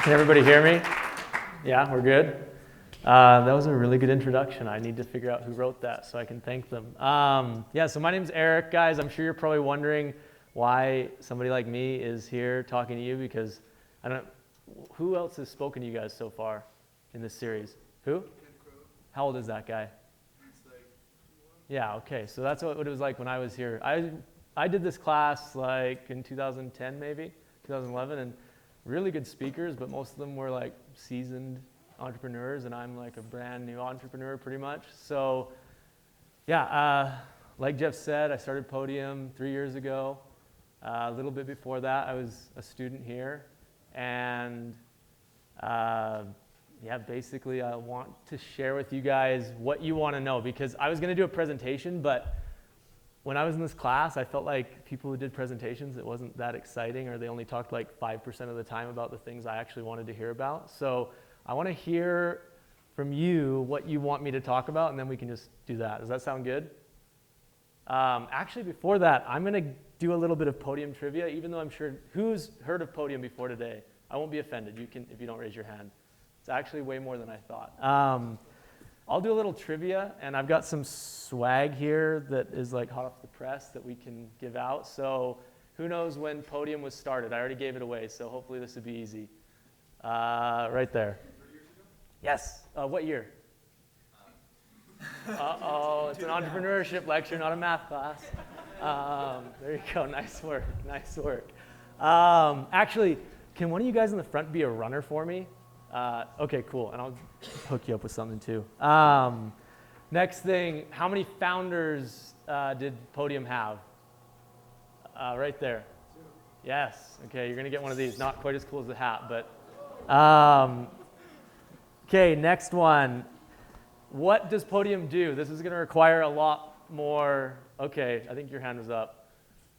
Can everybody hear me? Yeah, we're good? That was a really good introduction. I need to figure out who wrote that so I can thank them. Yeah, so my name's Eric, guys. I'm sure you're probably wondering why somebody like me is here talking to you because I don't know, who else has spoken to you guys so far in this series? Who? How old is that guy? Yeah, okay, so that's what it was like when I was here. I did this class like in 2010 maybe, 2011, and really good speakers, but most of them were like seasoned entrepreneurs, and I'm like a brand new entrepreneur pretty much. So yeah, like Jeff said, I started Podium 3 years ago. A little bit before that, I was a student here, and yeah, basically I want to share with you guys what you want to know, because I was going to do a presentation, but when I was in this class, I felt like people who did presentations, it wasn't that exciting, or they only talked like 5% of the time about the things I actually wanted to hear about. So I want to hear from you what you want me to talk about, and then we can just do that. Does that sound good? Actually, before that, I'm going to do a little bit of Podium Trivia, even though I'm sure, who's heard of Podium before today? I won't be offended. You can, if you don't raise your hand. It's actually way more than I thought. I'll do a little trivia, and I've got some swag here that is like hot off the press that we can give out. So who knows when Podium was started? I already gave it away, so hopefully this would be easy. Right there. 3 years ago? Yes. What year? Uh-oh, it's an entrepreneurship lecture, not a math class. There you go. Nice work. Nice work. Actually, can one of you guys in the front be a runner for me? Okay, cool, and I'll hook you up with something too. Next thing, how many founders did Podium have? Right there. 2. Yes, okay, you're gonna get one of these. Not quite as cool as the hat, but. Okay, next one. What does Podium do? This is gonna require a lot more. Okay, I think your hand was up.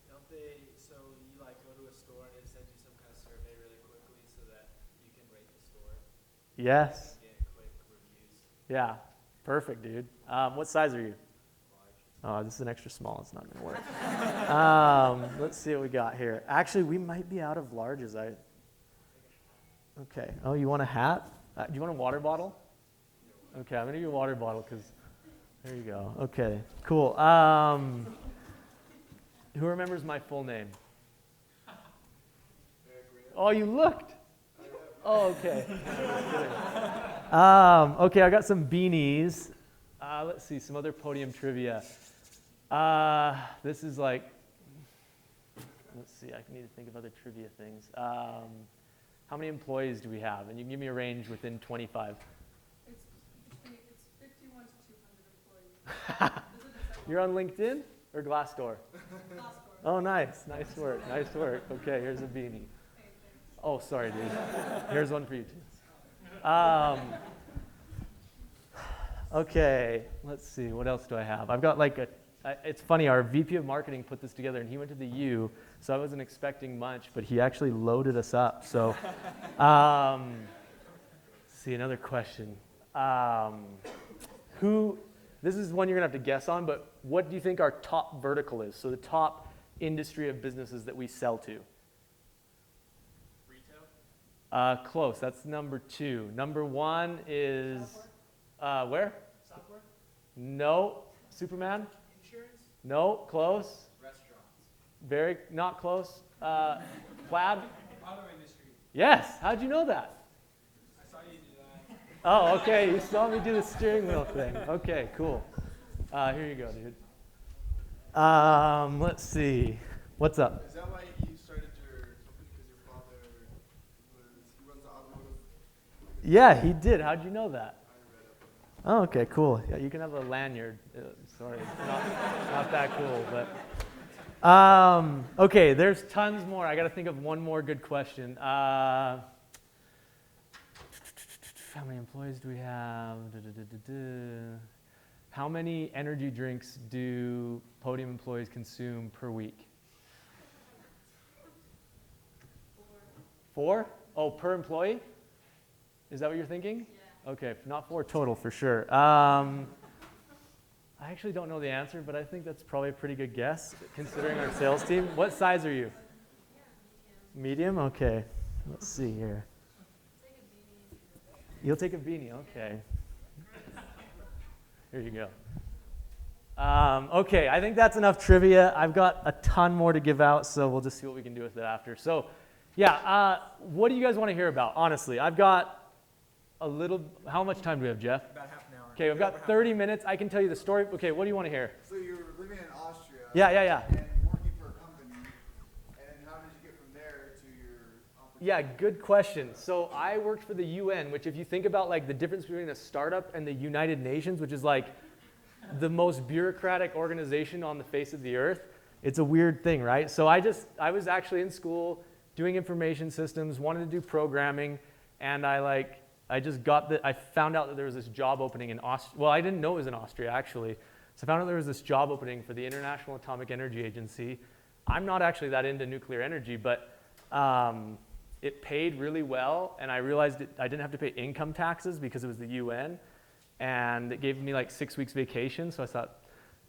Don't they, so you like go to a store and it sends you some kind of survey really quickly so that you can rate the store? Yes. And get quick reviews. Yeah, perfect, dude. What size are you? Large. Oh, this is an extra small. It's not going to work. Let's see what we got here. Actually, we might be out of larges. Okay. Oh, you want a hat? Do you want a water bottle? Okay, I'm going to give you a water bottle because there you go. Okay, cool. Who remembers my full name? Oh, you looked. Oh, okay. Okay, I got some beanies. Let's see, some other Podium trivia. This is like, let's see, I need to think of other trivia things. How many employees do we have? And you can give me a range within 25. It's 51 to 200 employees. You're on LinkedIn or Glassdoor? Glassdoor. Oh, nice. Nice work. Nice work. Okay, here's a beanie. Oh, sorry, dude. Here's one for you, too. Okay, let's see. What else do I have? I've got like it's funny, our VP of marketing put this together, and he went to the U, so I wasn't expecting much, but he actually loaded us up. So, see, another question. This is one you're going to have to guess on, but what do you think our top vertical is? So the top industry of businesses that we sell to. Retail? Close. That's number 2. Number 1 is where? Software? No. Superman? Insurance? No. Close. Restaurants? Very not close. Plaid? Auto industry? Yes. How'd you know that? I saw you do that. Oh, okay. You saw me do the steering wheel thing. Okay, cool. Here you go, dude. Let's see. What's up? Is that why you started your company? Because your father he runs the automotive? Yeah, he did. How'd you know that? I read up. Oh, okay, cool. Yeah, you can have a lanyard. Sorry, not that cool, but okay. There's tons more. I got to think of one more good question. How many employees do we have? How many energy drinks do Podium employees consume per week? 4? Oh, per employee? Is that what you're thinking? Yeah. Okay, not 4 total for sure. I actually don't know the answer, but I think that's probably a pretty good guess considering our sales team. What size are you? Medium? Okay. Let's see here. Say You'll take a beanie, okay. Here you go. Okay, I think that's enough trivia. I've got a ton more to give out, so we'll just see what we can do with it after. So, yeah, what do you guys want to hear about? Honestly, I've got a little, how much time do we have, Jeff? About half an hour. Okay, we've got 30 minutes. I can tell you the story. Okay, what do you want to hear? So you're living in Austria. Yeah. And you're working for a company. And how did you get from there to your opportunity? Yeah, good question. So I worked for the UN, which if you think about like the difference between a startup and the United Nations, which is like the most bureaucratic organization on the face of the earth, it's a weird thing, right? So I was actually in school doing information systems, wanted to do programming, and I found out that there was this job opening in Austria. Well, I didn't know it was in Austria, actually. So I found out there was this job opening for the International Atomic Energy Agency. I'm not actually that into nuclear energy, but it paid really well, and I realized I didn't have to pay income taxes because it was the UN, and it gave me like 6 weeks vacation, so I thought,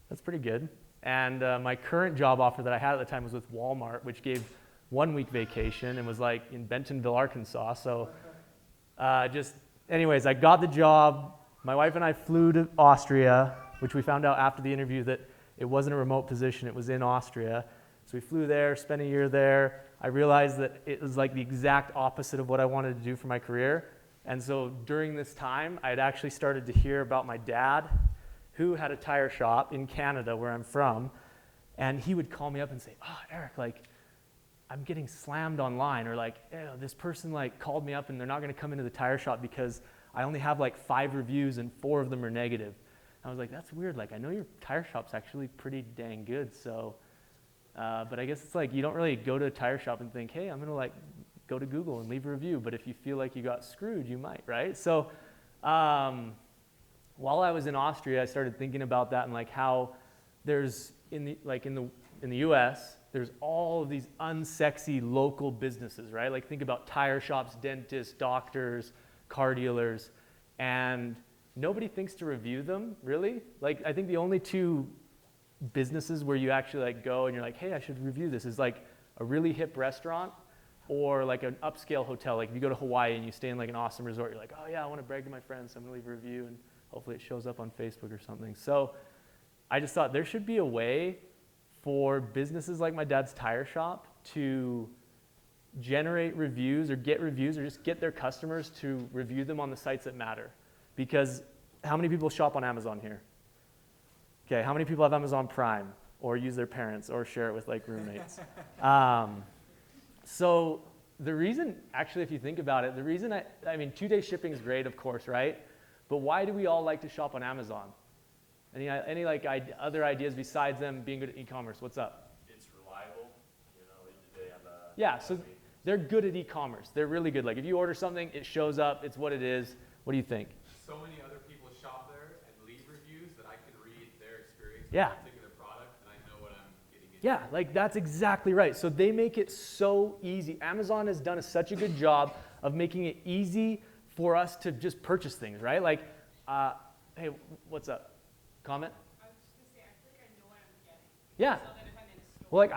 that's pretty good. And my current job offer that I had at the time was with Walmart, which gave 1 week vacation and was like in Bentonville, Arkansas. So anyways, I got the job. My wife and I flew to Austria, which we found out after the interview that it wasn't a remote position, it was in Austria. So we flew there, spent a year there. I realized that it was like the exact opposite of what I wanted to do for my career. And so during this time, I had actually started to hear about my dad, who had a tire shop in Canada, where I'm from. And he would call me up and say, "Oh, Eric, like, I'm getting slammed online," or like, "This person like called me up and they're not going to come into the tire shop because I only have like 5 reviews and 4 of them are negative." I was like, "That's weird. Like, I know your tire shop's actually pretty dang good, so." But I guess it's like you don't really go to a tire shop and think, "Hey, I'm going to like go to Google and leave a review." But if you feel like you got screwed, you might, right? So while I was in Austria, I started thinking about that and like how there's in the US, there's all of these unsexy local businesses, right? Like think about tire shops, dentists, doctors, car dealers, and nobody thinks to review them, really. Like I think the only 2 businesses where you actually like go and you're like, "Hey, I should review this," is like a really hip restaurant or like an upscale hotel. Like if you go to Hawaii and you stay in like an awesome resort, you're like, "Oh yeah, I want to brag to my friends, so I'm gonna leave a review," and hopefully it shows up on Facebook or something. So I just thought there should be a way for businesses like my dad's tire shop to generate reviews or get reviews or just get their customers to review them on the sites that matter. Because how many people shop on Amazon here? Okay, how many people have Amazon Prime or use their parents or share it with like roommates? So the reason, actually, if you think about it, the reason I mean, 2-day shipping is great, of course, right? But why do we all like to shop on Amazon? Any like other ideas besides them being good at e-commerce? What's up? It's reliable. You know, they have a... Yeah, so they're good at e-commerce. They're really good. Like if you order something, it shows up. It's what it is. What do you think? So many other people shop there and leave reviews that I can read their experience with Yeah. a particular product and I know what I'm getting into. Yeah, like that's exactly right. So they make it so easy. Amazon has done such a good job of making it easy for us to just purchase things, right? Like, hey, what's up? Comment? I was just gonna say, I feel like I know what I'm getting. Yeah. So that if I'm in a store. Well, like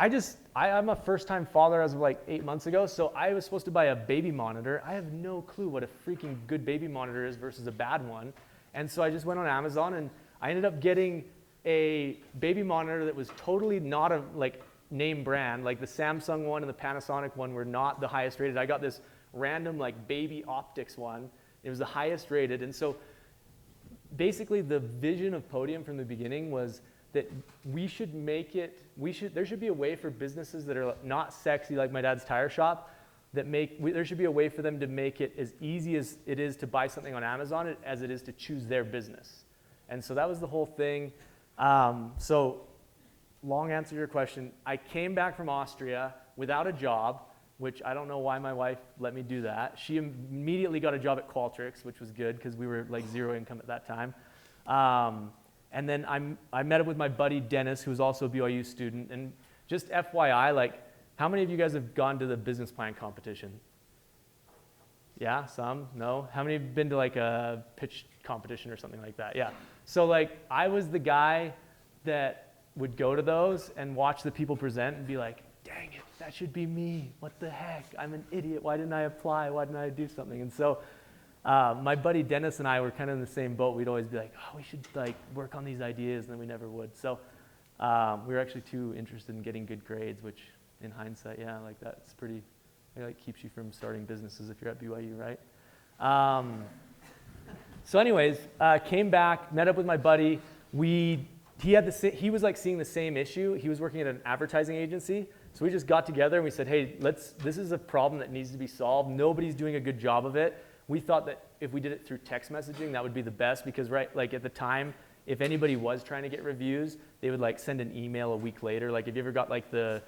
I'm a first-time father as of like 8 months ago, so I was supposed to buy a baby monitor. I have no clue what a freaking good baby monitor is versus a bad one. And so I just went on Amazon and I ended up getting a baby monitor that was totally not a like name brand. Like the Samsung one and the Panasonic one were not the highest rated. I got this random like baby optics one. It was the highest rated. And so basically the vision of Podium from the beginning was that we should make it, there should be a way for businesses that are not sexy like my dad's tire shop, there should be a way for them to make it as easy as it is to buy something on Amazon as it is to choose their business. And so that was the whole thing. So long answer to your question, I came back from Austria without a job, which I don't know why my wife let me do that. She immediately got a job at Qualtrics, which was good because we were like 0 income at that time. And then I met up with my buddy Dennis, who was also a BYU student. And just FYI, like, how many of you guys have gone to the business plan competition? Yeah, some? No? How many have been to like a pitch competition or something like that? Yeah. So like, I was the guy that would go to those and watch the people present and be like, dang it, that should be me. What the heck? I'm an idiot. Why didn't I apply? Why didn't I do something? And so My buddy Dennis and I were kind of in the same boat. We'd always be like, oh, we should like work on these ideas, and then we never would. So we were actually too interested in getting good grades, which in hindsight, yeah, like that's pretty, it like keeps you from starting businesses if you're at BYU, right? So anyways, came back, met up with my buddy. He was like seeing the same issue. He was working at an advertising agency. So we just got together and we said, hey, this is a problem that needs to be solved. Nobody's doing a good job of it. We thought that if we did it through text messaging, that would be the best because like at the time, if anybody was trying to get reviews, they would like send an email a week later. Like if you ever got like the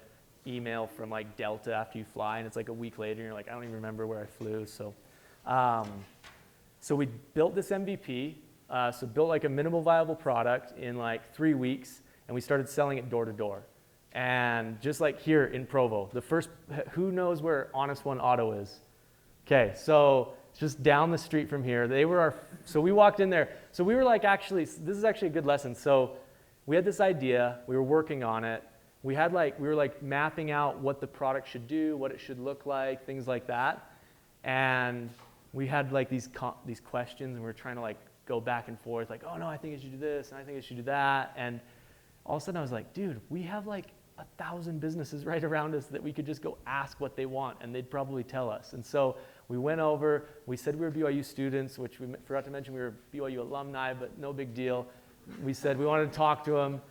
email from like Delta after you fly and it's like a week later and you're like, I don't even remember where I flew. So we built this MVP. So built like a minimal viable product in like 3 weeks, and we started selling it door to door. And just like here in Provo, who knows where Honest One Auto is? Okay, so it's just down the street from here. So we walked in there. So we were like, this is actually a good lesson. So we had this idea, we were working on it. We were like mapping out what the product should do, what it should look like, things like that. And we had like these questions, and we were trying to like go back and forth, like, oh no, I think I should do this, and I think I should do that. And all of a sudden I was like, dude, we have like 1,000 businesses right around us that we could just go ask what they want, and they'd probably tell us. And so we went over, we said we were BYU students, which we forgot to mention we were BYU alumni, but no big deal. We said we wanted to talk to them,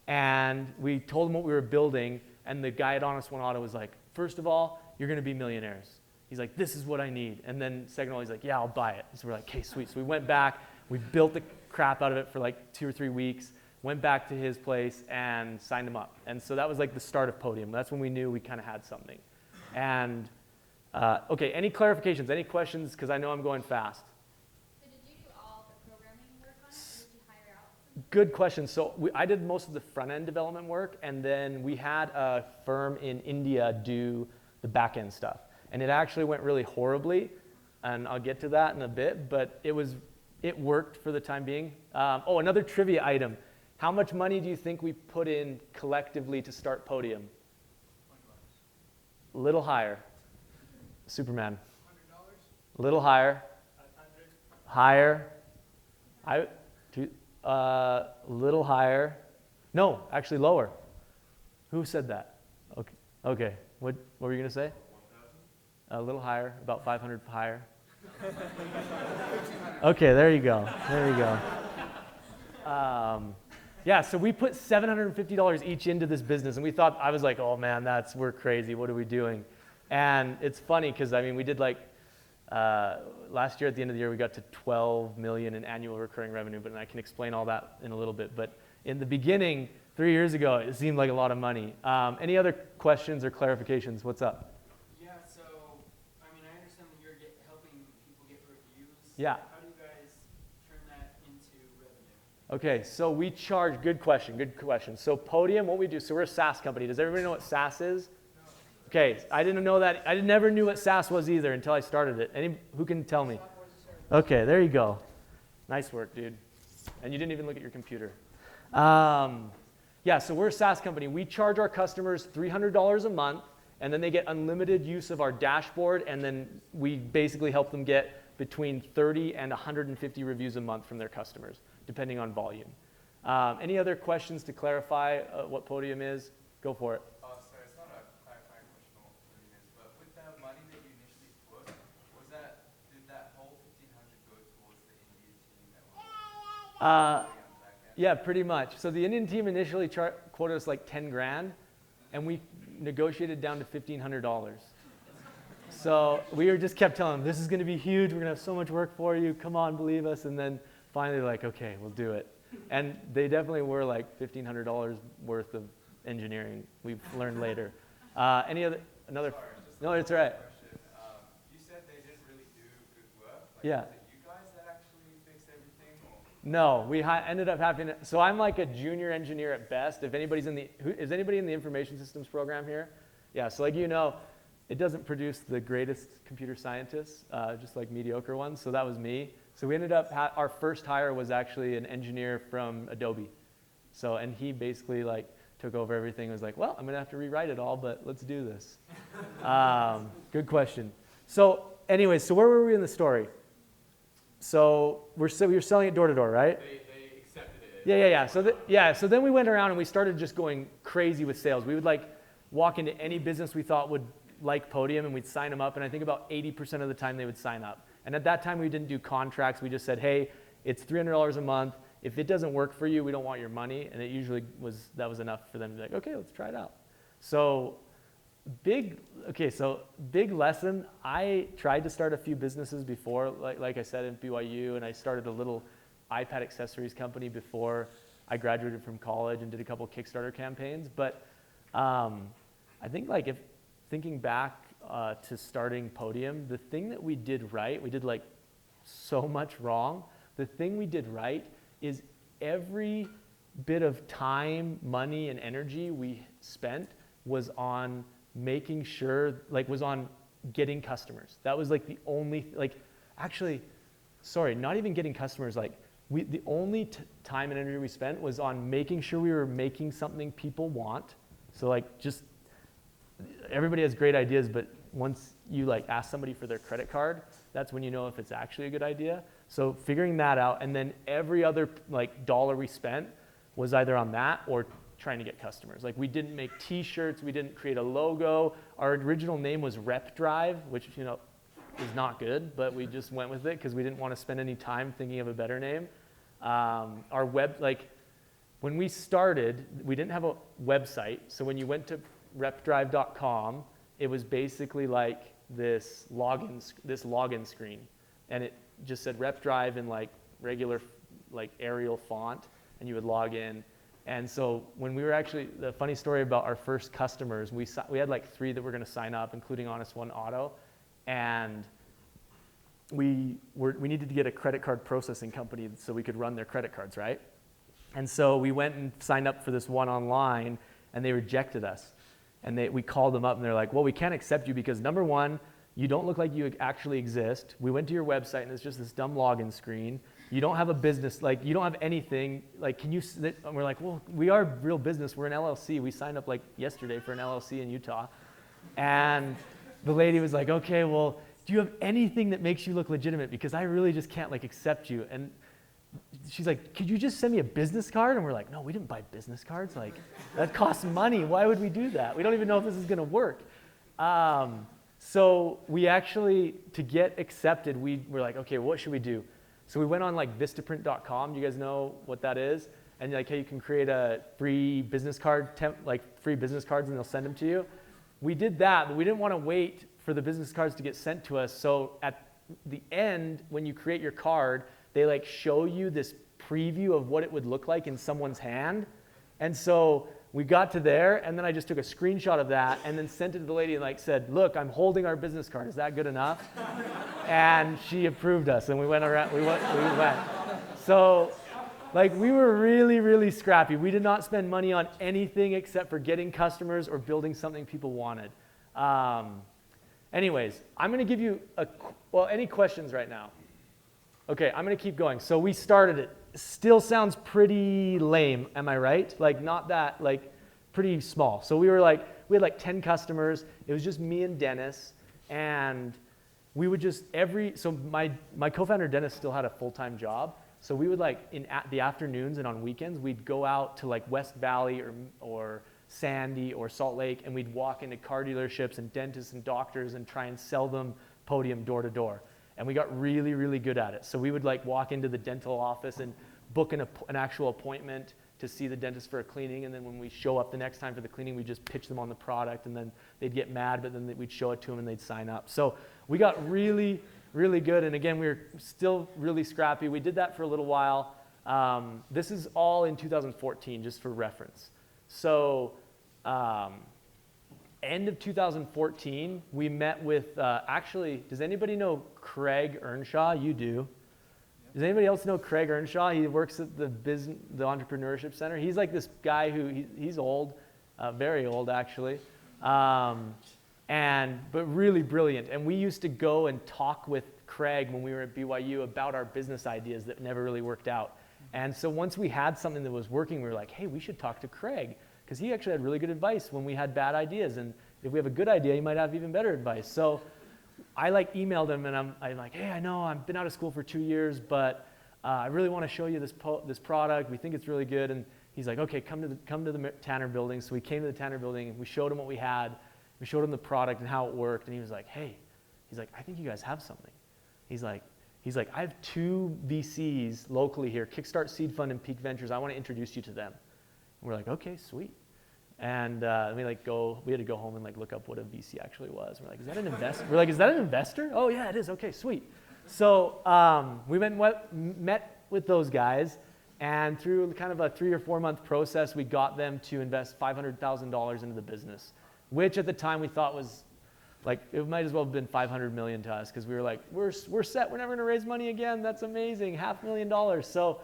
and we told them what we were building, and the guy at Honest One Auto was like, first of all, you're gonna be millionaires. He's like, this is what I need. And then second of all, he's like, yeah, I'll buy it. So we're like, okay, sweet. So we went back, we built the crap out of it for like 2 or 3 weeks, went back to his place and signed him up. And so that was like the start of Podium. That's when we knew we kind of had something. And okay, any clarifications, any questions? Because I know I'm going fast. So did you do all the programming work on it, or did you hire out? Good question. So I did most of the front-end development work, and then we had a firm in India do the back-end stuff. And it actually went really horribly, and I'll get to that in a bit, but it worked for the time being. Another trivia item. How much money do you think we put in collectively to start Podium? A little higher. Superman. $100? A little higher. 500? Higher. Little higher. No, actually lower. Who said that? Okay. What were you going to say? 1,000? A little higher, about 500 higher. Okay, there you go. Yeah, so we put $750 each into this business, and I was like, oh man, we're crazy. What are we doing? And it's funny because I mean, we did like last year at the end of the year, we got to 12 million in annual recurring revenue, but I can explain all that in a little bit. But in the beginning, 3 years ago, it seemed like a lot of money. Any other questions or clarifications? What's up? Yeah. How do you guys turn that into revenue? Okay, so we charge, good question. So Podium, what we do, so we're a SaaS company. Does everybody know what SaaS is? No. Okay, I didn't know that. I never knew what SaaS was either until I started it. Who can tell me? Okay, there you go. Nice work, dude. And you didn't even look at your computer. Yeah, so we're a SaaS company. We charge our customers $300 a month, and then they get unlimited use of our dashboard, and then we basically help them get between 30 and 150 reviews a month from their customers, depending on volume. Any other questions to clarify what Podium is? Go for it. Oh, sorry, it's not a clarifying question on what Podium is, but with the money that you initially put, did that whole 1,500 go towards the Indian team that was yeah, pretty much. So the Indian team initially quoted us like 10 grand, and we negotiated down to $1,500. So we just kept telling them, this is going to be huge. We're going to have so much work for you. Come on, believe us. And then finally, like, okay, we'll do it. And they definitely were like $1,500 worth of engineering. We've learned later. Another? Sorry, No, it's all right. Question. You said they didn't really do good work. Yeah. Was it you guys that actually fixed everything? Or? No, we ended up having to, so I'm like a junior engineer at best. If anybody's is anybody in the information systems program here? Yeah, so like it doesn't produce the greatest computer scientists, just like mediocre ones. So that was me. So we ended up, our first hire was actually an engineer from Adobe. So, and he basically like took over everything and was like, well, I'm going to have to rewrite it all, but let's do this. Good question. So anyways, so where were we in the story? So we were selling it door to door, right? They accepted it. Yeah. So then we went around and we started just going crazy with sales. We would like walk into any business we thought would like Podium, and we'd sign them up. And I think about 80% of the time they would sign up. And at that time we didn't do contracts. We just said, hey, it's $300 a month. If it doesn't work for you, we don't want your money. And it usually was enough for them to be like, okay, let's try it out. So big lesson. I tried to start a few businesses before, like I said, in BYU, and I started a little iPad accessories company before I graduated from college and did a couple Kickstarter campaigns. But I think like if thinking back to starting Podium, the thing that we did right, we did like so much wrong. The thing we did right is every bit of time, money, and energy we spent was on making sure, was on getting customers. That was like the only, not even getting customers, the only time and energy we spent was on making sure we were making something people want. So just, everybody has great ideas, but once you ask somebody for their credit card, that's when you know if it's actually a good idea. So figuring that out, and then every other dollar we spent was either on that or trying to get customers. We didn't make t-shirts, we didn't create a logo. Our original name was Rep Drive, which is not good, but we just went with it because we didn't want to spend any time thinking of a better name. Our when we started, we didn't have a website, so when you went to repdrive.com, it was basically like this login screen, and it just said Rep Drive in regular Arial font, and you would log in. And so when we were actually, the funny story about our first customers, we had 3 that were going to sign up, including Honest One Auto, and we needed to get a credit card processing company so we could run their credit cards, right? And so we went and signed up for this one online, and they rejected us. And we called them up, and they're like, well, we can't accept you because number one, you don't look like you actually exist. We went to your website, and it's just this dumb login screen. You don't have a business, you don't have anything. Can you? And we're like, well, we are a real business. We're an LLC. We signed up yesterday for an LLC in Utah. And the lady was like, okay, well, do you have anything that makes you look legitimate? Because I really just can't accept you. And she's like, could you just send me a business card? And we're like, no, we didn't buy business cards. That costs money. Why would we do that? We don't even know if this is going to work. So we actually, to get accepted, we were like, okay, what should we do? So we went on Vistaprint.com. Do you guys know what that is? And hey, you can create a free business card, free business cards, and they'll send them to you. We did that, but we didn't want to wait for the business cards to get sent to us. So at the end, when you create your card, they show you this preview of what it would look like in someone's hand. And so we got to there, and then I just took a screenshot of that and then sent it to the lady and said, look, I'm holding our business card. Is that good enough? And she approved us, and we went around. We went. So we were really, really scrappy. We did not spend money on anything except for getting customers or building something people wanted. Anyways, I'm going to give you any questions right now? Okay, I'm going to keep going. So we started it. Still sounds pretty lame, am I right? Not that, pretty small. So we had 10 customers. It was just me and Dennis, and we would just so my co-founder Dennis still had a full-time job. So we would in the afternoons and on weekends, we'd go out to West Valley or Sandy or Salt Lake, and we'd walk into car dealerships and dentists and doctors and try and sell them Podium door to door. And we got really, really good at it. So we would walk into the dental office and book an actual appointment to see the dentist for a cleaning. And then when we show up the next time for the cleaning, we just pitch them on the product, and then they'd get mad, but then we'd show it to them and they'd sign up. So we got really, really good. And again, we were still really scrappy. We did that for a little while. This is all in 2014, just for reference. So end of 2014, we met with, does anybody know Craig Earnshaw? You do. Does anybody else know Craig Earnshaw? He works at the Entrepreneurship Center. He's this guy who, he's old, very old actually, but really brilliant. And we used to go and talk with Craig when we were at BYU about our business ideas that never really worked out. And so once we had something that was working, we were like, hey, we should talk to Craig, because he actually had really good advice when we had bad ideas. And if we have a good idea, he might have even better advice. So I like emailed him and I'm like, hey, I know I've been out of school for 2 years, but I really want to show you this product. We think it's really good. And he's like, okay, come to the Tanner building. So we came to the Tanner building and we showed him what we had. We showed him the product and how it worked. And he was like, hey, he's like, I think you guys have something. He's like, I have 2 VCs locally here, Kickstart Seed Fund and Peak Ventures. I want to introduce you to them. And we're like, okay, sweet. And we had to go home and like look up what a VC actually was. We're like, is that an investor? We're like, is that an investor? Oh yeah, it is. Okay, sweet. So we met with those guys, and through kind of a 3 or 4 month process, we got them to invest $500,000 into the business, which at the time we thought was like, it might as well have been 500 million to us, because we were like, we're set. We're never going to raise money again. That's amazing. $500,000. So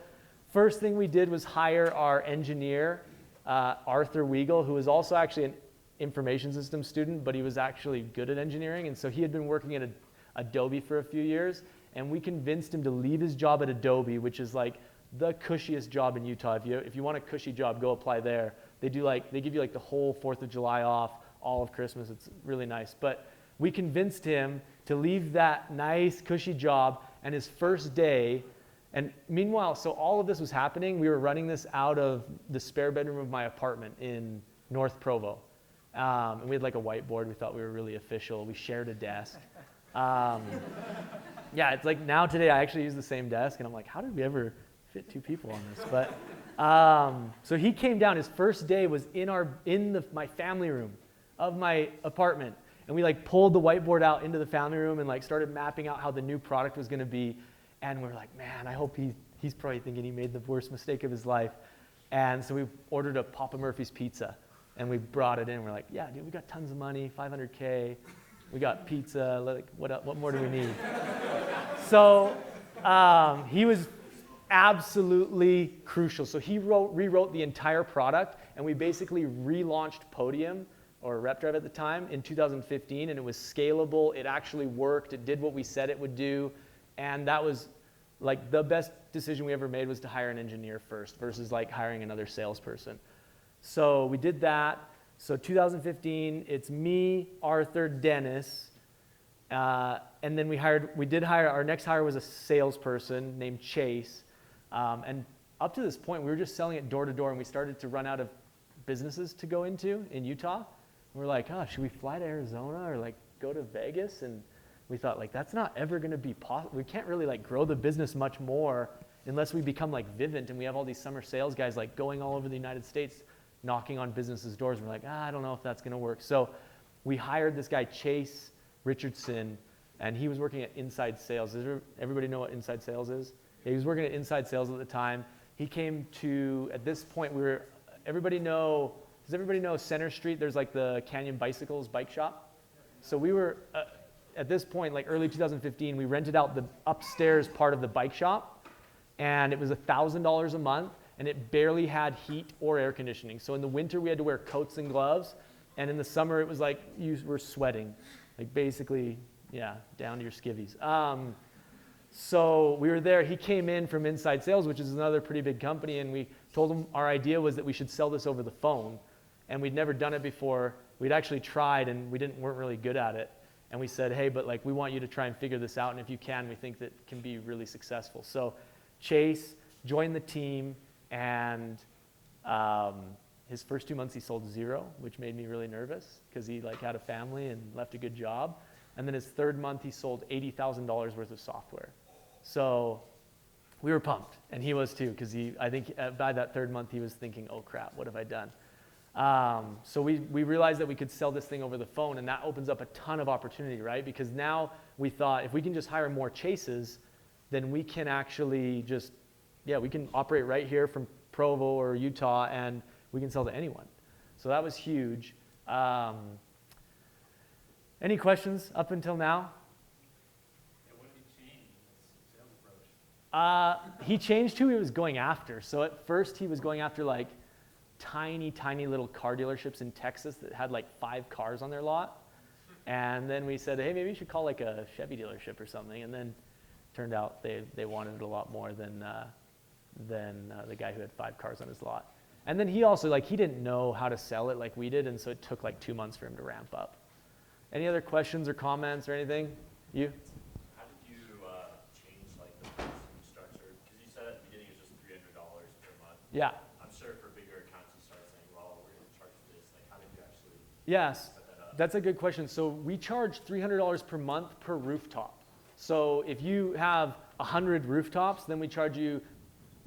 first thing we did was hire our engineer, Arthur Weigel, who was also actually an information systems student, but he was actually good at engineering. And so he had been working at Adobe for a few years, and we convinced him to leave his job at Adobe, which is like the cushiest job in Utah. If you want a cushy job, go apply there. They give you like the whole 4th of July off, all of Christmas. It's really nice. But we convinced him to leave that nice cushy job, and his first day, and meanwhile, so all of this was happening, we were running this out of the spare bedroom of my apartment in North Provo. And we had like a whiteboard. We thought we were really official. We shared a desk. Yeah, it's like now today I actually use the same desk, and I'm like, how did we ever fit 2 people on this? But so he came down. His first day was in my family room of my apartment, and we like pulled the whiteboard out into the family room and like started mapping out how the new product was going to be. And we're like, man, I hope he's probably thinking he made the worst mistake of his life. And so we ordered a Papa Murphy's pizza, and we brought it in. We're like, yeah, dude, we got tons of money, $500K. We got pizza. Like, what more do we need? So he was absolutely crucial. So he rewrote the entire product, and we basically relaunched Podium, or RepDrive at the time, in 2015, and it was scalable. It actually worked. It did what we said it would do. And that was like the best decision we ever made, was to hire an engineer first versus like hiring another salesperson. So we did that. So 2015, it's me, Arthur, Dennis, and then our next hire was a salesperson named Chase. And up to this point, we were just selling it door to door, and we started to run out of businesses to go into in Utah. And we're like, oh, should we fly to Arizona or like go to Vegas? And we thought, like, that's not ever going to be possible. We can't really like grow the business much more unless we become like Vivint, and we have all these summer sales guys like going all over the United States knocking on businesses' doors. And we're like, I don't know if that's going to work. So we hired this guy, Chase Richardson, and he was working at Inside Sales. Does everybody know what Inside Sales is? Yeah, he was working at Inside Sales at the time. He came to, at this point, does everybody know Center Street? There's like the Canyon Bicycles bike shop. So we were, at this point, like early 2015, we rented out the upstairs part of the bike shop, and it was $1,000 a month, and it barely had heat or air conditioning. So in the winter, we had to wear coats and gloves, and in the summer, it was like you were sweating, like basically, yeah, down to your skivvies. So we were there. He came in from Inside Sales, which is another pretty big company, and we told him our idea was that we should sell this over the phone, and we'd never done it before. We'd actually tried, and weren't really good at it. And we said, hey, but like we want you to try and figure this out, and if you can, we think that it can be really successful. So Chase joined the team, and his first 2 months he sold 0, which made me really nervous because he like had a family and left a good job. And then his 3rd month he sold $80,000 worth of software. So we were pumped, and he was too, because I think by that 3rd month he was thinking, oh crap, what have I done? So we realized that we could sell this thing over the phone, and that opens up a ton of opportunity, right? Because now we thought if we can just hire more Chases, then we can actually we can operate right here from Provo or Utah, and we can sell to anyone. So that was huge. Any questions up until now? Yeah, what did he change in his sales approach? He changed who he was going after. So at first he was going after like tiny little car dealerships in Texas that had like 5 cars on their lot. And then we said, hey, maybe you should call like a Chevy dealership or something. And then turned out they wanted it a lot more than the guy who had 5 cars on his lot. And then he also, like, he didn't know how to sell it like we did, and so it took like 2 months for him to ramp up. Any other questions or comments or anything? You? How did you change like the pricing structure? Because you said at the beginning it was just $300 per month. Yeah. I'm sure for bigger accounts you start saying, well, we're going to charge this. Like, how did you actually Yes, set that up? that's a good question. So we charge $300 per month per rooftop. So if you have 100 rooftops, then we charge you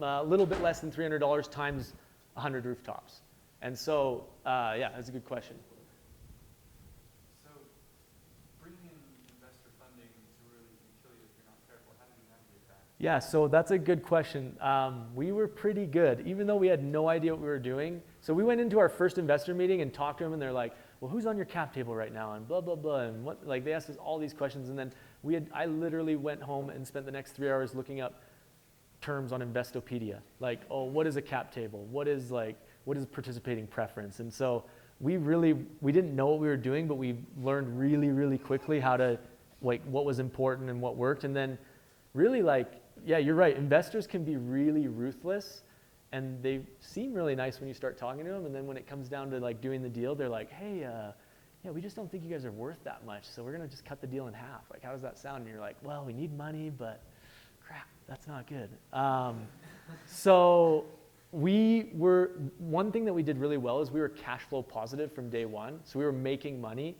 a little bit less than $300 times 100 rooftops. And so, yeah, that's a good question. So, bringing in investor funding to really kill you if you're not careful. How do you navigate that? Yeah, so that's a good question. We were pretty good, even though we had no idea what we were doing. So we went into our first investor meeting and talked to them, and they're like, well, who's on your cap table right now? And blah, blah, blah. And what, like, they asked us all these questions, and then I literally went home and spent the next 3 hours looking up terms on Investopedia. Like, oh, what is a cap table? What is participating preference? And so we didn't know what we were doing, but we learned really, really quickly how to, like, what was important and what worked. And then really, like, yeah, you're right. Investors can be really ruthless, and they seem really nice when you start talking to them. And then when it comes down to like doing the deal, they're like, hey, yeah, we just don't think you guys are worth that much, so we're gonna just cut the deal in half. Like, how does that sound? And you're like, well, we need money, but crap, that's not good. So one thing that we did really well is we were cash flow positive from day one. So we were making money.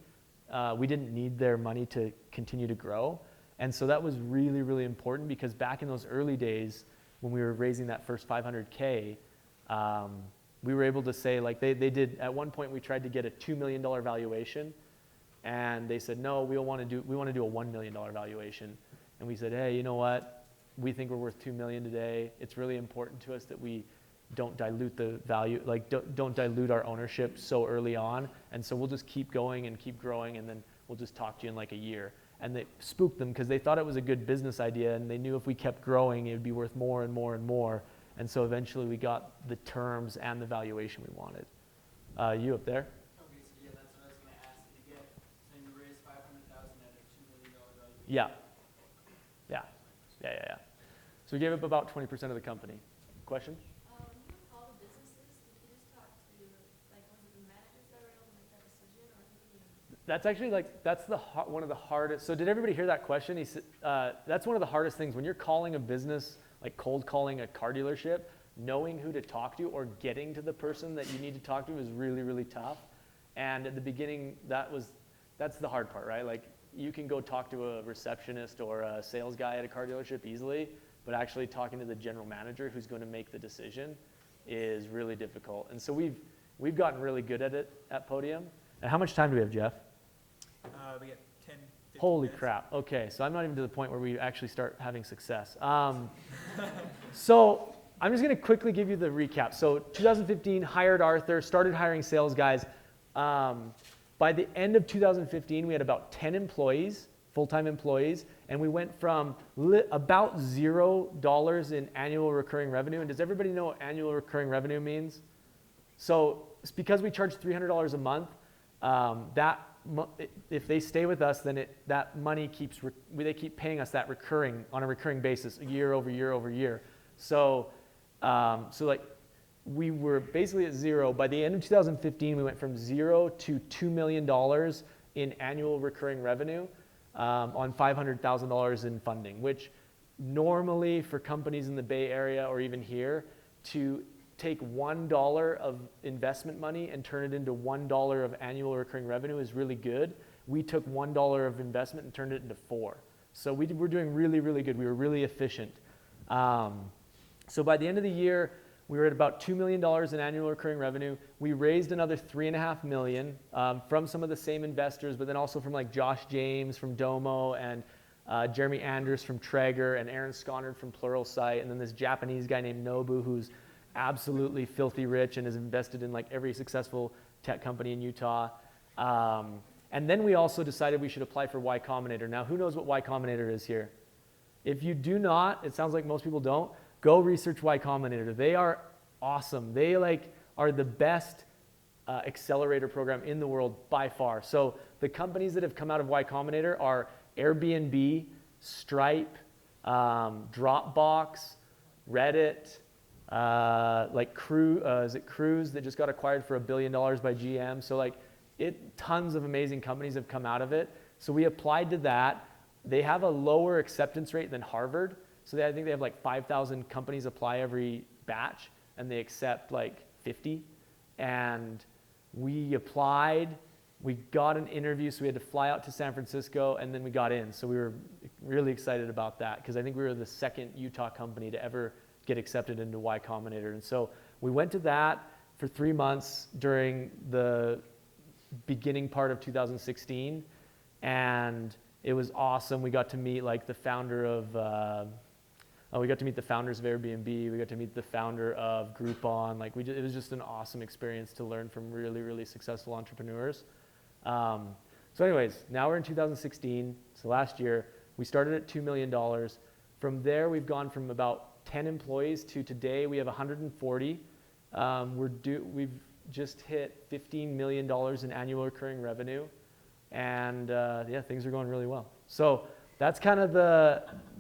We didn't need their money to continue to grow. And so that was really, really important, because back in those early days when we were raising that first 500K, we were able to say, like, they did, at one point we tried to get a $2 million valuation, and they said, no, we want to do a $1 million valuation. And we said, hey, you know what? We think we're worth $2 million today. It's really important to us that we don't dilute the value, like don't dilute our ownership so early on. And so we'll just keep going and keep growing, and then we'll just talk to you in like a year. And they spooked them because they thought it was a good business idea, and they knew if we kept growing, it would be worth more and more and more. And so eventually we got the terms and the valuation we wanted. You up there? Okay, so yeah, that's what I was gonna ask. Did you get, so you raised 500,000 at a $2 million valuation? Yeah. Yeah. So we gave up about 20% of the company. Question? When you call the businesses, did you just talk to, like, was it the managers that were able to make that decision, or who did you? That's actually that's one of the hardest. So did everybody hear that question? He said, that's one of the hardest things when you're calling a business, like cold calling a car dealership. Knowing who to talk to or getting to the person that you need to talk to is really, really tough. And at the beginning, that's the hard part, right? Like, you can go talk to a receptionist or a sales guy at a car dealership easily, but actually talking to the general manager who's going to make the decision is really difficult. And so we've gotten really good at it at Podium. And how much time do we have, Jeff? We get 10, 15 Holy minutes. crap. Okay, so I'm not even to the point where we actually start having success. So I'm just going to quickly give you the recap. So 2015, hired Arthur, started hiring sales guys. By the end of 2015, we had about 10 employees, full-time employees, and we went from about $0 in annual recurring revenue. And does everybody know what annual recurring revenue means? So it's because we charge $300 a month, if they stay with us, then that money they keep paying us that on a recurring basis, year over year over year. So like, we were basically at zero. By the end of 2015, we went from 0 to $2 million in annual recurring revenue on $500,000 in funding, which normally for companies in the Bay Area or even here, to take $1 of investment money and turn it into $1 of annual recurring revenue is really good. We took $1 of investment and turned it into 4. So we're doing really, really good. We were really efficient. So by the end of the year, we were at about $2 million in annual recurring revenue. We raised another $3.5 million from some of the same investors, but then also from like Josh James from Domo, and Jeremy Andrews from Traeger, and Aaron Sconard from Pluralsight, and then this Japanese guy named Nobu, who's absolutely filthy rich and has invested in like every successful tech company in Utah. And then we also decided we should apply for Y Combinator. Now, who knows what Y Combinator is here? If you do not, it sounds like most people don't, go research Y Combinator. They are awesome. They are the best accelerator program in the world by far. So the companies that have come out of Y Combinator are Airbnb, Stripe, Dropbox, Reddit, is it Cruise that just got acquired for $1 billion by GM. So tons of amazing companies have come out of it. So we applied to that. they have a lower acceptance rate than Harvard. So I think they have like 5,000 companies apply every batch, and they accept like 50. And we applied, we got an interview, so we had to fly out to San Francisco, and then we got in. So we were really excited about that, because I think we were the second Utah company to ever get accepted into Y Combinator. And so we went to that for 3 months during the beginning part of 2016, and it was awesome. We got to meet like the founder of, we got to meet the founders of Airbnb. We got to meet the founder of Groupon. Like it was just an awesome experience to learn from really, really successful entrepreneurs. So anyways, now we're in 2016. So last year, we started at $2 million. From there, we've gone from about 10 employees to today we have 140. We've just hit $15 million in annual recurring revenue. And yeah, things are going really well. So that's kind of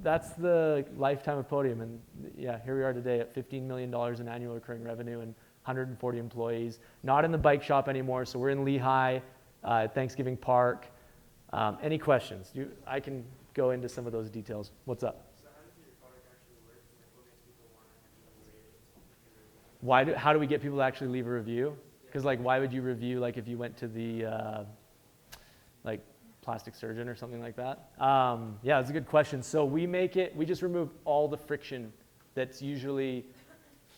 that's the lifetime of Podium. And yeah, here we are today at $15 million in annual recurring revenue and 140 employees. Not in the bike shop anymore, so we're in Lehigh, Thanksgiving Park. Any questions? I can go into some of those details. What's up? So how does your product actually work? Like, what makes people want to actually rate it? How do we get people to actually leave a review? Because like, why would you review like if you went to the like plastic surgeon or something like that? Yeah, that's a good question. So we just remove all the friction that's usually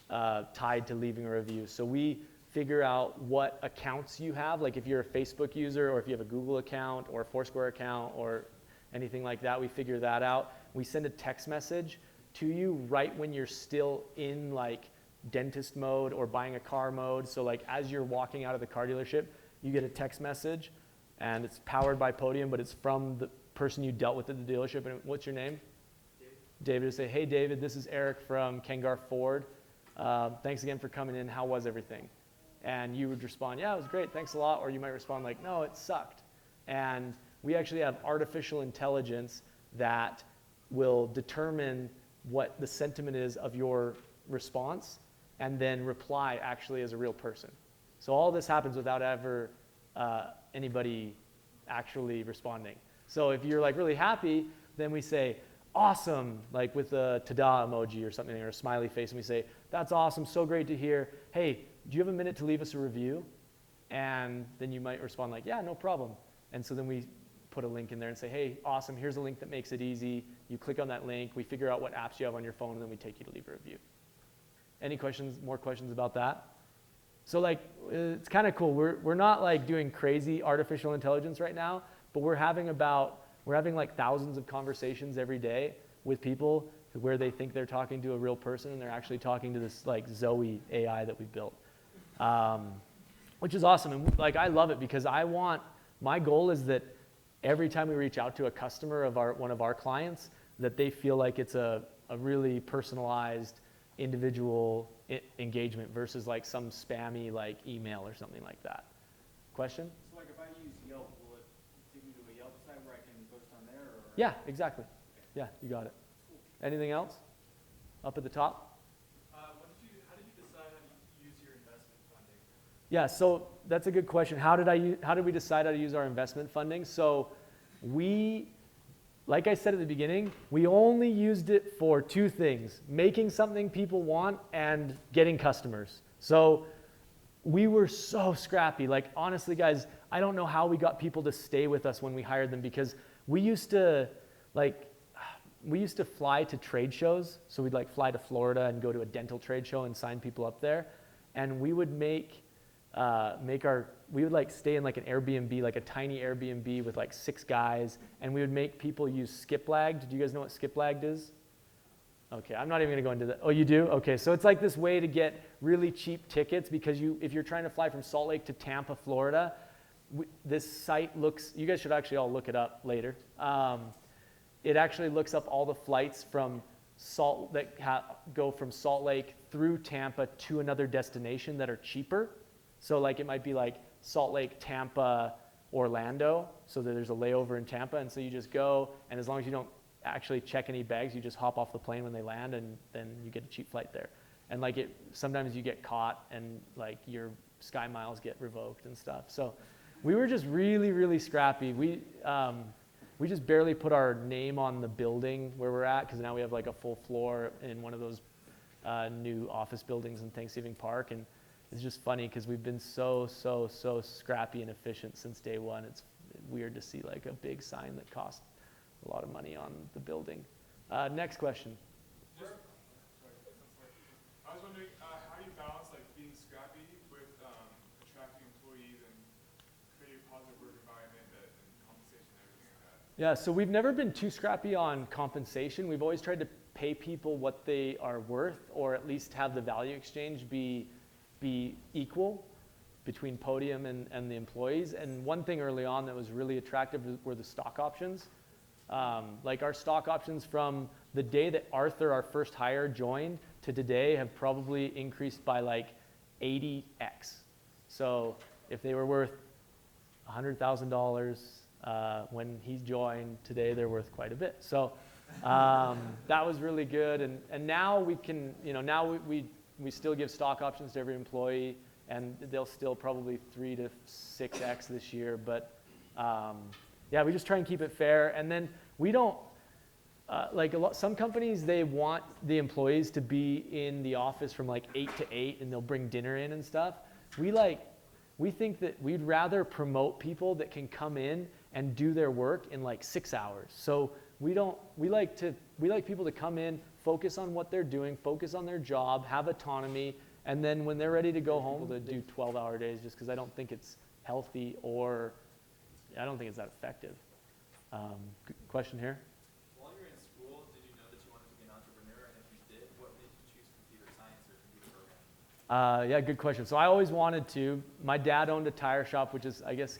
tied to leaving a review. So we figure out what accounts you have, like if you're a Facebook user or if you have a Google account or a Foursquare account or anything like that, we figure that out. We send a text message to you right when you're still in like dentist mode or buying a car mode. So like as you're walking out of the car dealership, you get a text message, and it's powered by Podium, but it's from the person you dealt with at the dealership. And what's your name? David. To say, hey David, this is Eric from Kengar Ford. Thanks again for coming in. How was everything? And you would respond, yeah, it was great, thanks a lot. Or you might respond like, no, it sucked. And we actually have artificial intelligence that will determine what the sentiment is of your response and then reply actually as a real person. So all this happens without ever anybody actually responding. So if you're like really happy, then we say, awesome, like with a ta-da emoji or something, or a smiley face, and we say, that's awesome, so great to hear. Hey, do you have a minute to leave us a review? And then you might respond like, yeah, no problem. And so then we put a link in there and say, hey, awesome, here's a link that makes it easy. You click on that link, we figure out what apps you have on your phone, and then we take you to leave a review. Any questions, more questions about that? So like, it's kind of cool. We're not like doing crazy artificial intelligence right now, but we're having like thousands of conversations every day with people where they think they're talking to a real person and they're actually talking to this like Zoe AI that we built, which is awesome. And like, I love it because my goal is that every time we reach out to a customer of one of our clients, that they feel like it's a really personalized individual engagement versus like some spammy like email or something like that. Question? So like if I use Yelp, will it take me to a Yelp site where I can post on there? Or? Yeah, exactly. Yeah, you got it. Anything else? Up at the top? How did you decide how to use your investment funding? Yeah, so that's a good question. How did we decide how to use our investment funding? So like I said at the beginning, we only used it for two things: making something people want and getting customers. So we were so scrappy. Like honestly, guys, I don't know how we got people to stay with us when we hired them, because we used to fly to trade shows. So we'd like fly to Florida and go to a dental trade show and sign people up there. And we would we would like stay in like an Airbnb, like a tiny Airbnb with like 6 guys, and we would make people use Skiplagged. Do you guys know what Skiplagged is? Okay, I'm not even gonna go into that. Oh, you do? Okay, so it's like this way to get really cheap tickets, because if you're trying to fly from Salt Lake to Tampa, Florida, this site you guys should actually all look it up later. It actually looks up all the flights from go from Salt Lake through Tampa to another destination that are cheaper. So like it might be like Salt Lake, Tampa, Orlando, so that there's a layover in Tampa, and so you just go, and as long as you don't actually check any bags, you just hop off the plane when they land, and then you get a cheap flight there. And like sometimes you get caught and like your Sky Miles get revoked and stuff. So we were just really, really scrappy. We we just barely put our name on the building where we're at, because now we have like a full floor in one of those new office buildings in Thanksgiving Park. And it's just funny because we've been so scrappy and efficient since day one. It's weird to see like a big sign that costs a lot of money on the building. Next question. Just, sorry, I was wondering, how do you balance like being scrappy with attracting employees and creating a positive work environment and compensation and everything like that? Yeah, so we've never been too scrappy on compensation. We've always tried to pay people what they are worth, or at least have the value exchange be equal between Podium and the employees. And one thing early on that was really attractive were the stock options. Like our stock options from the day that Arthur, our first hire, joined to today have probably increased by like 80x. So if they were worth $100,000 when he joined, today they're worth quite a bit. So that was really good. And now we can, now we still give stock options to every employee, and they'll still probably 3 to 6x this year. But yeah, we just try and keep it fair. And then we don't, some companies, they want the employees to be in the office from like 8 to 8, and they'll bring dinner in and stuff. We think that we'd rather promote people that can come in and do their work in like 6 hours. So we like people to come in, focus on what they're doing, focus on their job, have autonomy, and then when they're ready to go home, to do 12-hour days, just because I don't think it's healthy, or I don't think it's that effective. Question here? While you were in school, did you know that you wanted to be an entrepreneur? And if you did, what made you choose computer science or computer programming? Yeah, good question. So I always wanted to. My dad owned a tire shop, which is, I guess,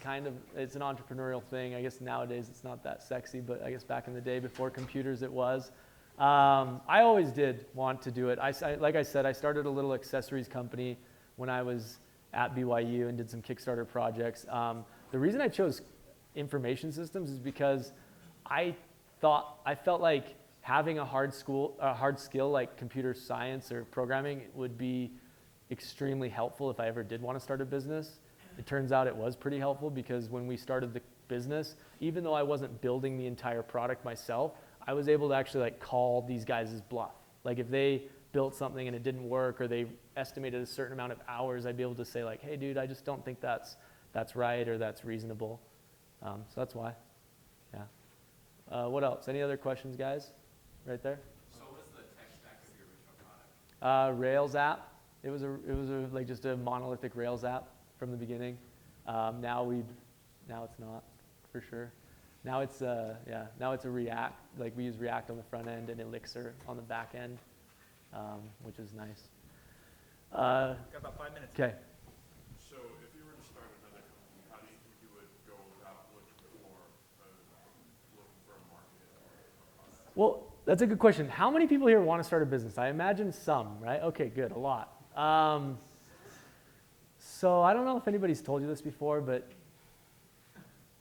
it's an entrepreneurial thing. I guess nowadays it's not that sexy, but I guess back in the day before computers it was. I always did want to do it. Like I said, I started a little accessories company when I was at BYU and did some Kickstarter projects. The reason I chose information systems is because I felt like having a hard skill like computer science or programming would be extremely helpful if I ever did want to start a business. It turns out it was pretty helpful, because when we started the business, even though I wasn't building the entire product myself, I was able to actually like call these guys' bluff. Like if they built something and it didn't work, or they estimated a certain amount of hours, I'd be able to say like, hey dude, I just don't think that's right, or that's reasonable. So that's why. Yeah. What else? Any other questions, guys? Right there. So what is the tech stack of your original product? Rails app. It was like just a monolithic Rails app from the beginning. Now it's not, for sure. Now it's a React. Like we use React on the front end and Elixir on the back end, which is nice. Got about 5 minutes. Okay. So if you were to start another company, how do you think you would go about looking for a market? Well, that's a good question. How many people here want to start a business? I imagine some, right? Okay, good, a lot. So I don't know if anybody's told you this before, but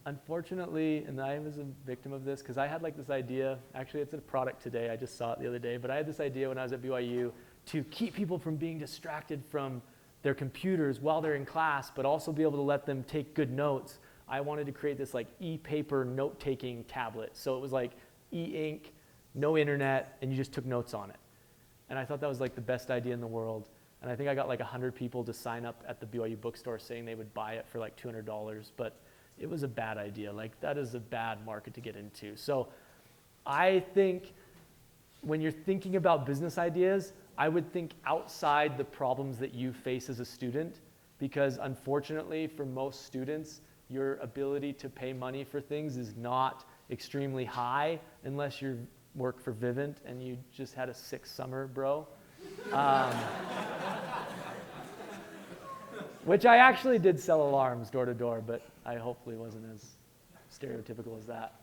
unfortunately, and I was a victim of this, because I had like this idea, actually it's a product today, I just saw it the other day, but I had this idea when I was at BYU to keep people from being distracted from their computers while they're in class, but also be able to let them take good notes. I wanted to create this like e-paper note-taking tablet. So it was like e-ink, no internet, and you just took notes on it. And I thought that was like the best idea in the world. And I think I got like 100 people to sign up at the BYU bookstore saying they would buy it for like $200, but it was a bad idea. Like that is a bad market to get into. So I think when you're thinking about business ideas, I would think outside the problems that you face as a student, because unfortunately for most students, your ability to pay money for things is not extremely high unless you work for Vivint and you just had a sick summer, bro. Which I actually did sell alarms door to door, but I hopefully wasn't as stereotypical as that.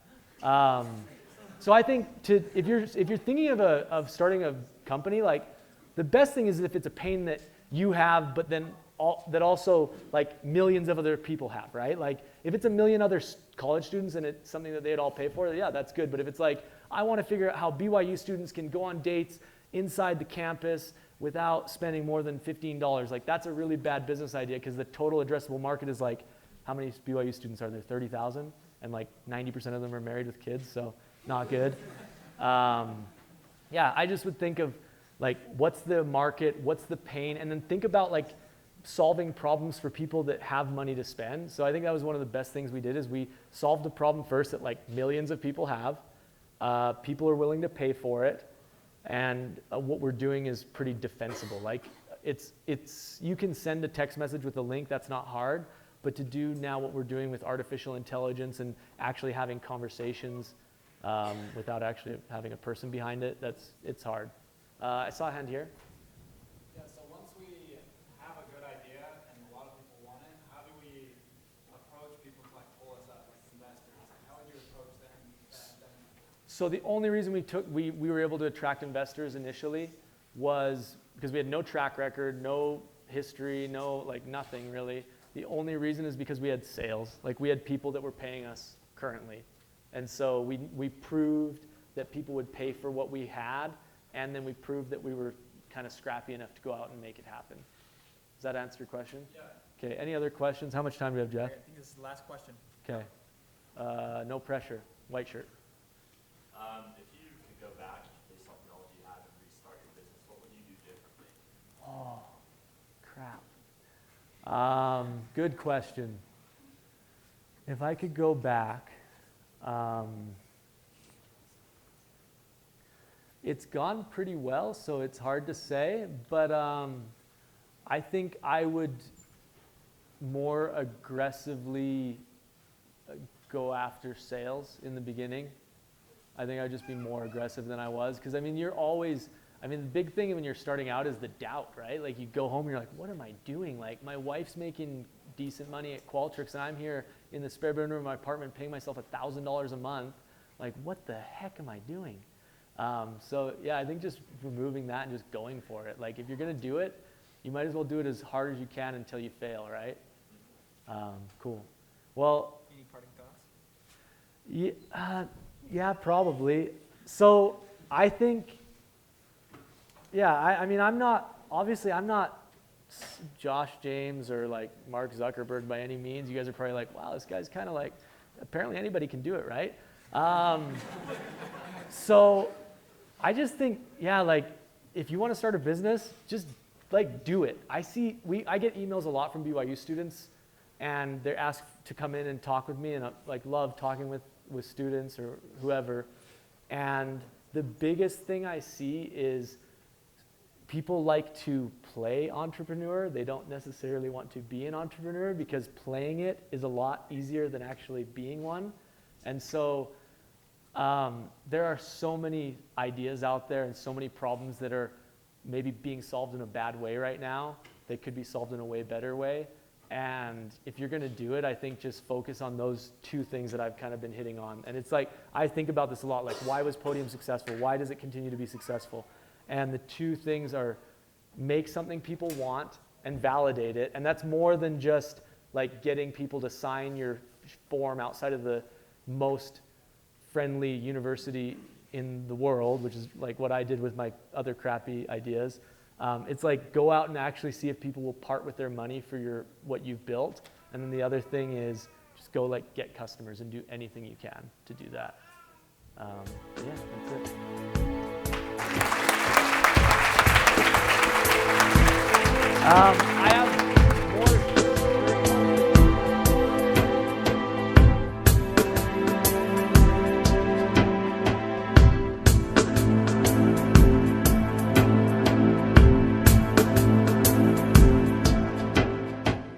So I think if you're thinking of starting a company, like the best thing is if it's a pain that you have, but then that also like millions of other people have, right? Like if it's a million other college students and it's something that they'd all pay for, yeah, that's good. But if it's like, I want to figure out how BYU students can go on dates inside the campus without spending more than $15, like that's a really bad business idea, because the total addressable market is like, how many BYU students are there? 30,000? and like 90% of them are married with kids, so not good. Yeah, I just would think of like, what's the market, what's the pain, and then think about like solving problems for people that have money to spend. So I think that was one of the best things we did, is we solved the problem first that like millions of people have. People are willing to pay for it, and what we're doing is pretty defensible. Like you can send a text message with a link, that's not hard, but to do now what we're doing with artificial intelligence and actually having conversations without actually having a person behind it, it's hard. I saw a hand here. Yeah, so once we have a good idea and a lot of people want it, how do we approach people to like pull us up, like investors? Like, how would you approach them? So the only reason we were able to attract investors initially was because we had no track record, no history, no like nothing really. The only reason is because we had sales. Like we had people that were paying us currently. And so we proved that people would pay for what we had, and then we proved that we were kind of scrappy enough to go out and make it happen. Does that answer your question? Yeah. Okay, any other questions? How much time do we have, Jeff? I think this is the last question. Okay. No pressure. White shirt. If you could go back based on the knowledge you have and restart your business, what would you do differently? Oh, crap. Good question. If I could go back, it's gone pretty well, so it's hard to say, but I think I would more aggressively go after sales in the beginning. I think I'd just be more aggressive than I was, because I mean, the big thing when you're starting out is the doubt, right? Like you go home and you're like, what am I doing? Like my wife's making decent money at Qualtrics and I'm here in the spare bedroom of my apartment paying myself $1,000 a month. Like what the heck am I doing? So yeah, I think just removing that and just going for it. Like if you're gonna do it, you might as well do it as hard as you can until you fail, right? Cool. Well, Any parting thoughts? yeah, probably. So I think, yeah, I mean, I'm not Josh James or like Mark Zuckerberg by any means. You guys are probably like, wow, this guy's kind of like, apparently anybody can do it, right? So I just think, yeah, like if you want to start a business, just like do it. I get emails a lot from BYU students, and they're asked to come in and talk with me, and I like love talking with students or whoever. And the biggest thing I see is people like to play entrepreneur. They don't necessarily want to be an entrepreneur, because playing it is a lot easier than actually being one. And so there are so many ideas out there and so many problems that are maybe being solved in a bad way right now. They could be solved in a way better way. And if you're going to do it, I think just focus on those two things that I've kind of been hitting on. And it's like, I think about this a lot, like why was Podium successful? Why does it continue to be successful? And the two things are make something people want and validate it. And that's more than just like getting people to sign your form outside of the most friendly university in the world, which is like what I did with my other crappy ideas. It's like go out and actually see if people will part with their money for what you've built. And then the other thing is just go like get customers and do anything you can to do that. Yeah, that's it. I